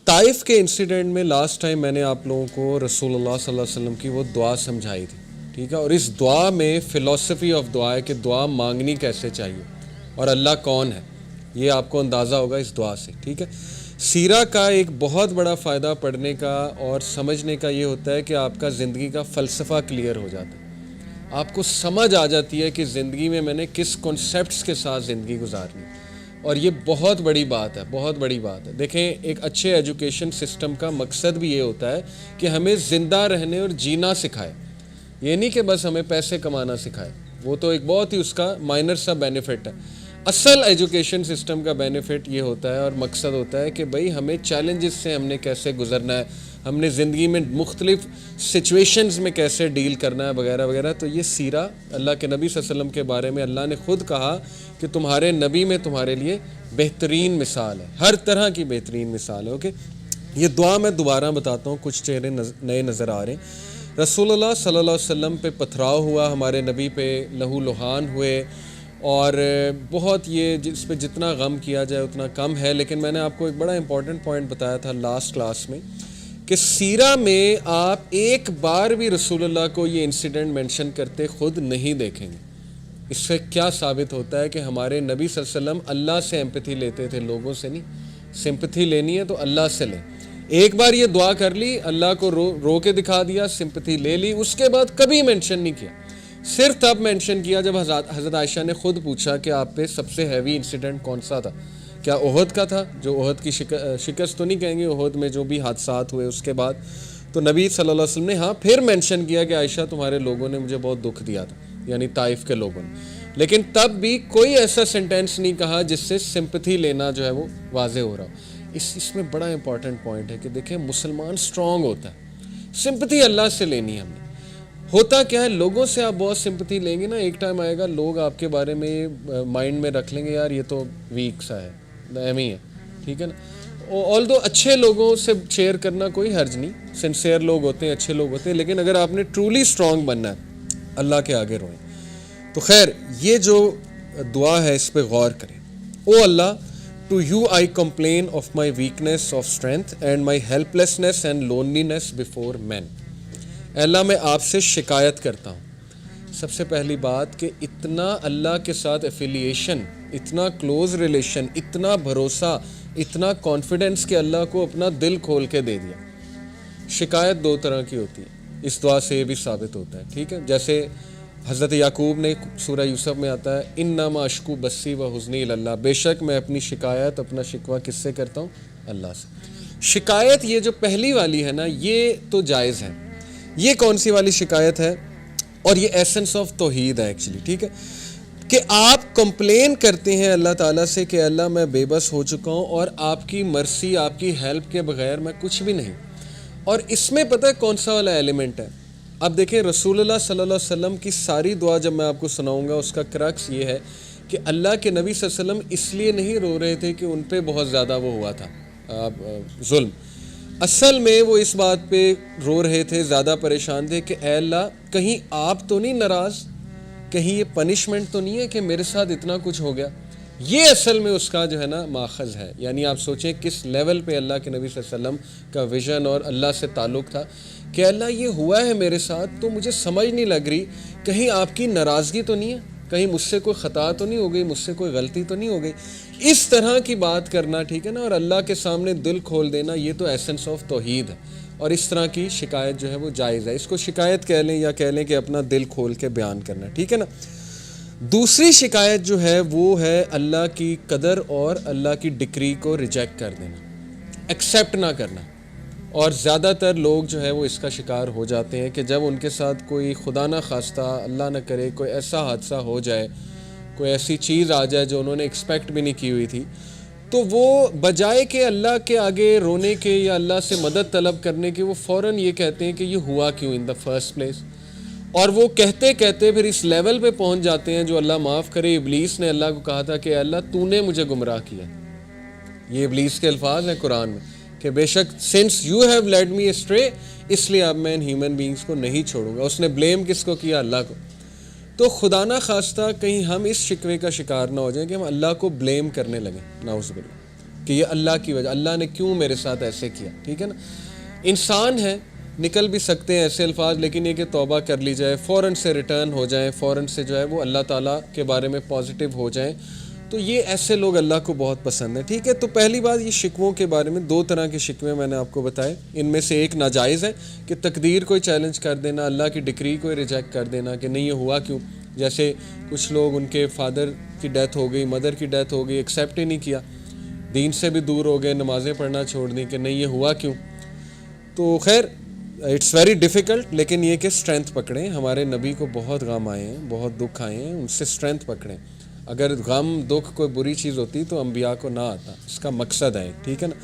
طائف کے انسیڈنٹ میں last time میں نے آپ لوگوں کو رسول اللہ صلی اللہ علیہ وسلم کی وہ دعا سمجھائی تھی، ٹھیک ہے، اور اس دعا میں فلسفی آف دعا ہے کہ دعا مانگنی کیسے چاہیے اور اللہ کون ہے، یہ آپ کو اندازہ ہوگا اس دعا سے، ٹھیک ہے۔ سیرہ کا ایک بہت بڑا فائدہ پڑھنے کا اور سمجھنے کا یہ ہوتا ہے کہ آپ کا زندگی کا فلسفہ کلیئر ہو جاتا ہے، آپ کو سمجھ آ جاتی ہے کہ زندگی میں نے کس کنسیپٹس کے ساتھ زندگی گزارنی ہے، اور یہ بہت بڑی بات ہے، بہت بڑی بات ہے۔ دیکھیں، ایک اچھے ایجوکیشن سسٹم کا مقصد بھی یہ ہوتا ہے کہ ہمیں زندہ رہنے اور جینا سکھائے، یہ نہیں کہ بس ہمیں پیسے کمانا سکھائے، وہ تو ایک بہت ہی اس کا مائنر سا بینیفٹ ہے۔ اصل ایجوکیشن سسٹم کا بینیفٹ یہ ہوتا ہے اور مقصد ہوتا ہے کہ بھئی ہمیں چیلنجز سے ہم نے کیسے گزرنا ہے، ہم نے زندگی میں مختلف سچویشنز میں کیسے ڈیل کرنا ہے وغیرہ وغیرہ۔ تو یہ سیرہ اللہ کے نبی صلی اللہ علیہ وسلم کے بارے میں اللہ نے خود کہا کہ تمہارے نبی میں تمہارے لیے بہترین مثال ہے، ہر طرح کی بہترین مثال ہے۔ اوکے، یہ دعا میں دوبارہ بتاتا ہوں، کچھ چہرے نئے نظر آ رہے ہیں۔ رسول اللہ صلی اللہ علیہ وسلم پہ پتھراؤ ہوا، ہمارے نبی پہ لہو لہان ہوئے، اور بہت یہ اس پہ جتنا غم کیا جائے اتنا کم ہے، لیکن میں نے آپ کو ایک بڑا امپورٹنٹ پوائنٹ بتایا تھا لاسٹ کلاس میں کہ سیرہ میں آپ ایک بار بھی رسول اللہ کو یہ انسیڈنٹ مینشن کرتے خود نہیں دیکھیں گے۔ اس سے کیا ثابت ہوتا ہے کہ ہمارے نبی صلی اللہ علیہ وسلم اللہ سے ایمپتھی لیتے تھے، لوگوں سے نہیں۔ سمپتھی لینی ہے تو اللہ سے لیں۔ ایک بار یہ دعا کر لی، اللہ کو رو کے دکھا دیا، سمپتھی لے لی، اس کے بعد کبھی مینشن نہیں کیا۔ صرف تب مینشن کیا جب حضرت عائشہ نے خود پوچھا کہ آپ پہ سب سے ہیوی انسیڈنٹ کون سا تھا؟ کیا احد کا تھا؟ جو احد کی شکست تو نہیں کہیں گے، احد میں جو بھی حادثات ہوئے اس کے بعد تو نبی صلی اللہ علیہ وسلم نے پھر مینشن کیا کہ عائشہ تمہارے لوگوں نے مجھے بہت دکھ دیا تھا، یعنی طائف کے لوگوں نے، لیکن تب بھی کوئی ایسا سینٹینس نہیں کہا جس سے سمپتھی لینا جو ہے وہ واضح ہو رہا ہو۔ اس میں بڑا امپورٹنٹ پوائنٹ ہے کہ دیکھیں، مسلمان سٹرونگ ہوتا ہے، سمپتھی اللہ سے لینی ہے ہم نے۔ ہوتا کیا ہے، لوگوں سے آپ بہت سمپتھی لیں گے نا، ایک ٹائم آئے گا لوگ آپ کے بارے میں مائنڈ میں رکھ لیں گے، یار یہ تو ویک سا ہے، ایم ہی ہے، ٹھیک ہے نا۔ آلدو اچھے لوگوں سے شیئر کرنا کوئی حرج نہیں، سنسیئر لوگ ہوتے ہیں، اچھے لوگ ہوتے ہیں، لیکن اگر آپ نے ٹرولی سٹرونگ بننا ہے اللہ کے آگے روئیں۔ تو خیر، یہ جو دعا ہے اس پہ غور کریں۔ O Allah, to you I complain of my weakness of strength and my helplessness and loneliness before men. اے اللہ، میں آپ سے شکایت کرتا ہوں۔ سب سے پہلی بات کہ اتنا اللہ کے ساتھ ایفیلیشن، اتنا کلوز ریلیشن، اتنا بھروسہ، اتنا کانفیڈنس کہ اللہ کو اپنا دل کھول کے دے دیا۔ شکایت دو طرح کی ہوتی ہے، اس دعا سے یہ بھی ثابت ہوتا ہے، ٹھیک ہے۔ جیسے حضرت یعقوب نے سورہ یوسف میں آتا ہے، انما اشکو بسی و حزنی اللہ، بے شک میں اپنی شکایت، اپنا شکوہ کس سے کرتا ہوں؟ اللہ سے۔ شکایت یہ جو پہلی والی ہے نا، یہ تو جائز ہے۔ یہ کون سی والی شکایت ہے؟ اور یہ ایسنس آف توحید ہے ایکچولی، ٹھیک ہے، کہ آپ کمپلین کرتے ہیں اللہ تعالیٰ سے کہ اللہ میں بے بس ہو چکا ہوں اور آپ کی مرسی، آپ کی ہیلپ کے بغیر میں کچھ بھی نہیں۔ اور اس میں پتہ ہے کون سا والا ایلیمنٹ ہے؟ اب دیکھیں، رسول اللہ صلی اللہ علیہ وسلم کی ساری دعا جب میں آپ کو سناؤں گا، اس کا کرکس یہ ہے کہ اللہ کے نبی صلی اللہ علیہ وسلم اس لیے نہیں رو رہے تھے کہ ان پہ بہت زیادہ وہ ہوا تھا ظلم، اصل میں وہ اس بات پہ رو رہے تھے، زیادہ پریشان تھے کہ اے اللہ، کہیں آپ تو نہیں ناراض، کہیں یہ پنشمنٹ تو نہیں ہے کہ میرے ساتھ اتنا کچھ ہو گیا۔ یہ اصل میں اس کا جو ہے نا ماخذ ہے، یعنی آپ سوچیں کس لیول پہ اللہ کے نبی صلی اللہ علیہ وسلم کا ویژن اور اللہ سے تعلق تھا کہ اللہ یہ ہوا ہے میرے ساتھ تو مجھے سمجھ نہیں لگ رہی، کہیں آپ کی ناراضگی تو نہیں ہے، کہیں مجھ سے کوئی خطا تو نہیں ہو گئی، مجھ سے کوئی غلطی تو نہیں ہو گئی۔ اس طرح کی بات کرنا، ٹھیک ہے نا، اور اللہ کے سامنے دل کھول دینا، یہ تو ایسنس آف توحید ہے، اور اس طرح کی شکایت جو ہے وہ جائز ہے۔ اس کو شکایت کہہ لیں یا کہہ لیں کہ اپنا دل کھول کے بیان کرنا، ٹھیک ہے نا۔ دوسری شکایت جو ہے وہ ہے اللہ کی قدر اور اللہ کی ڈکری کو ریجیکٹ کر دینا، ایکسیپٹ نہ کرنا۔ اور زیادہ تر لوگ جو ہے وہ اس کا شکار ہو جاتے ہیں کہ جب ان کے ساتھ کوئی خدا نہ خواستہ، اللہ نہ کرے، کوئی ایسا حادثہ ہو جائے، کوئی ایسی چیز آ جائے جو انہوں نے ایکسپیکٹ بھی نہیں کی ہوئی تھی، تو وہ بجائے کہ اللہ کے آگے رونے کے یا اللہ سے مدد طلب کرنے کے، وہ فوراً یہ کہتے ہیں کہ یہ ہوا کیوں ان دا فرسٹ پلیس۔ اور وہ کہتے کہتے پھر اس لیول پہ پہنچ جاتے ہیں جو اللہ معاف کرے، ابلیس نے اللہ کو کہا تھا کہ اللہ تو نے مجھے گمراہ کیا۔ یہ ابلیس کے الفاظ ہیں قرآن میں کہ بے شک since you have led me astray, اس لیے اب میں ان ہیومن بینگز کو نہیں چھوڑوں گا۔ اس نے بلیم کس کو کیا؟ اللہ کو۔ تو خدا نہ خواستہ کہیں ہم اس شکوے کا شکار نہ ہو جائیں کہ ہم اللہ کو بلیم کرنے لگیں، نعوذ باللہ۔ کہ یہ اللہ کی وجہ، اللہ نے کیوں میرے ساتھ ایسے کیا. ٹھیک ہے نا. انسان ہے، نکل بھی سکتے ہیں ایسے الفاظ، لیکن یہ کہ توبہ کر لی جائے، فوراً سے ریٹرن ہو جائیں، فوراً سے جو ہے وہ اللہ تعالیٰ کے بارے میں پازیٹیو ہو جائیں. تو یہ ایسے لوگ اللہ کو بہت پسند ہیں. ٹھیک ہے. تو پہلی بات یہ شکووں کے بارے میں، 2 طرح کے شکوے میں نے آپ کو بتائے. ان میں سے ایک ناجائز ہے کہ تقدیر کو چیلنج کر دینا، اللہ کی ڈکری کو ریجیکٹ کر دینا کہ نہیں یہ ہوا کیوں. جیسے کچھ لوگ ان کے فادر کی ڈیتھ ہو گئی، مدر کی ڈیتھ ہو گئی، ایکسیپٹ ہی نہیں کیا، دین سے بھی دور ہو گئے، نمازیں پڑھنا چھوڑ دیں کہ نہیں یہ ہوا کیوں. تو خیر اٹس ویری ڈیفیکلٹ، لیکن یہ کہ اسٹرینتھ پکڑیں. ہمارے نبی کو بہت غم آئے ہیں، بہت دکھ آئے ہیں، ان سے اسٹرینتھ پکڑیں. اگر غم دکھ کوئی بری چیز ہوتی تو انبیاء کو نہ آتا. اس کا مقصد ہے. ٹھیک ہے نا.